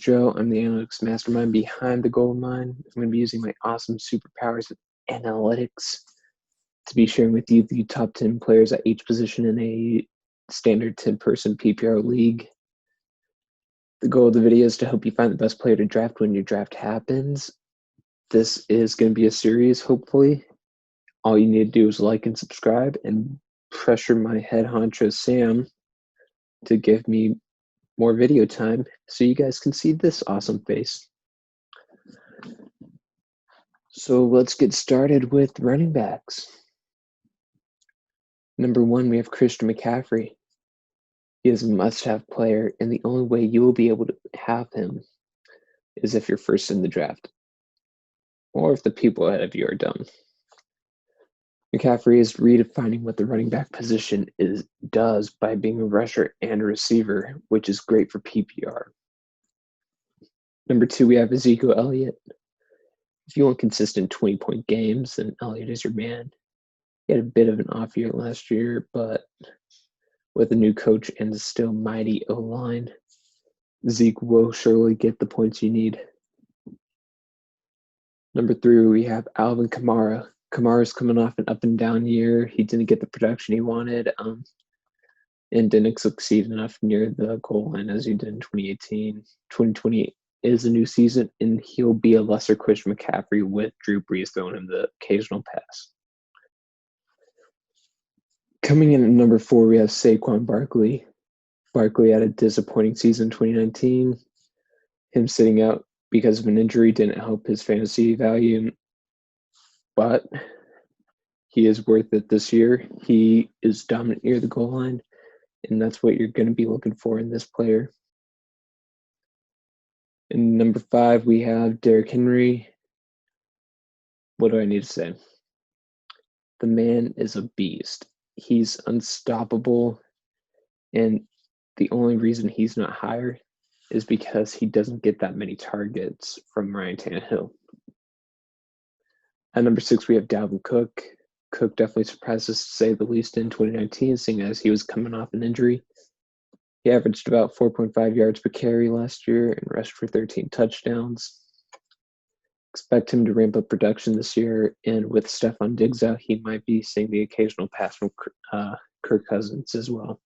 Joe. I'm the analytics mastermind behind the gold mine. I'm going to be using my awesome superpowers of analytics to be sharing with you the top 10 players at each position in a standard 10-person PPR league. The goal of the video is to help you find the best player to draft when your draft happens. This is going to be a series, hopefully. All you need to do is like and subscribe and pressure my head honcho Sam to give me more video time so you guys can see this awesome face. So let's get started with running backs. Number 1, we have Christian McCaffrey. He is a must-have player, and the only way you will be able to have him is if you're first in the draft, or if the people ahead of you are dumb. McCaffrey is redefining what the running back position does by being a rusher and a receiver, which is great for PPR. Number 2, we have Ezekiel Elliott. If you want consistent 20-point games, then Elliott is your man. He had a bit of an off year last year, but with a new coach and a still mighty O-line, Zeke will surely get the points you need. Number 3, we have Alvin Kamara. Kamara's coming off an up and down year. He didn't get the production he wanted and didn't succeed enough near the goal line as he did in 2018. 2020 is a new season, and he'll be a lesser Christian McCaffrey with Drew Brees throwing him the occasional pass. Coming in at number 4, we have Saquon Barkley. Barkley had a disappointing season in 2019. Him sitting out because of an injury didn't help his fantasy value, but he is worth it this year. He is dominant near the goal line, and that's what you're going to be looking for in this player. In number 5, we have Derrick Henry. What do I need to say? The man is a beast. He's unstoppable, and the only reason he's not higher is because he doesn't get that many targets from Ryan Tannehill. At number 6, we have Dalvin Cook. Cook definitely surprised us, to say the least, in 2019, seeing as he was coming off an injury. He averaged about 4.5 yards per carry last year and rushed for 13 touchdowns. Expect him to ramp up production this year, and with Stephon Diggs out, he might be seeing the occasional pass from Kirk Cousins as well.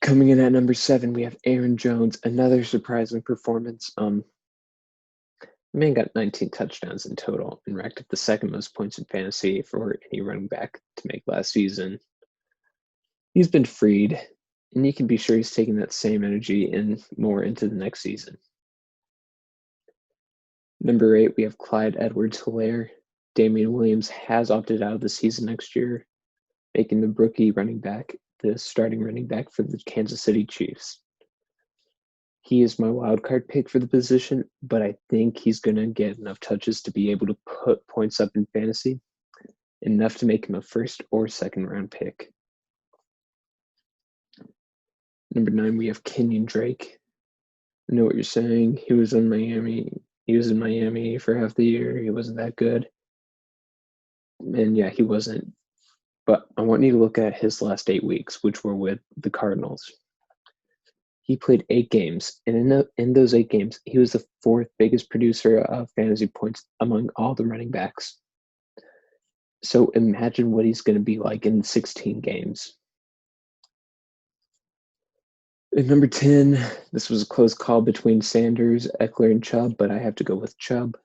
Coming in at number 7, we have Aaron Jones, another surprising performance. The man got 19 touchdowns in total and racked up the second most points in fantasy for any running back to make last season. He's been freed, and you can be sure he's taking that same energy and more into the next season. Number 8, we have Clyde Edwards-Helaire. Damian Williams has opted out of the season next year, making the rookie running back the starting running back for the Kansas City Chiefs. He is my wildcard pick for the position, but I think he's going to get enough touches to be able to put points up in fantasy, enough to make him a first or second round pick. Number 9, we have Kenyan Drake. I know what you're saying. He was in Miami for half the year. He wasn't that good. And yeah, he wasn't. But I want you to look at his last 8 weeks, which were with the Cardinals. He played 8 games, and in those 8 games, he was the 4th biggest producer of fantasy points among all the running backs. So imagine what he's going to be like in 16 games. At number 10, this was a close call between Sanders, Eckler, and Chubb, but I have to go with Chubb.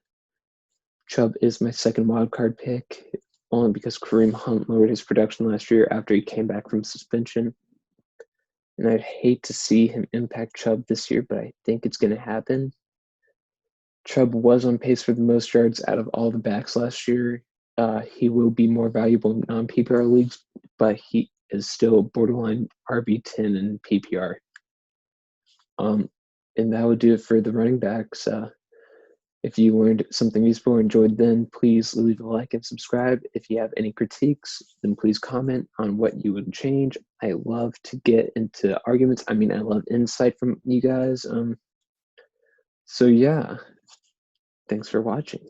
Chubb is my second wildcard pick, only because Kareem Hunt lowered his production last year after he came back from suspension. And I'd hate to see him impact Chubb this year, but I think it's going to happen. Chubb was on pace for the most yards out of all the backs last year. He will be more valuable in non-PPR leagues, but he is still borderline RB10 in PPR. And that would do it for the running backs. If you learned something useful or enjoyed, then please leave a like and subscribe. If you have any critiques, then please comment on what you would change. I love to get into arguments. I love insight from you guys. So yeah, thanks for watching.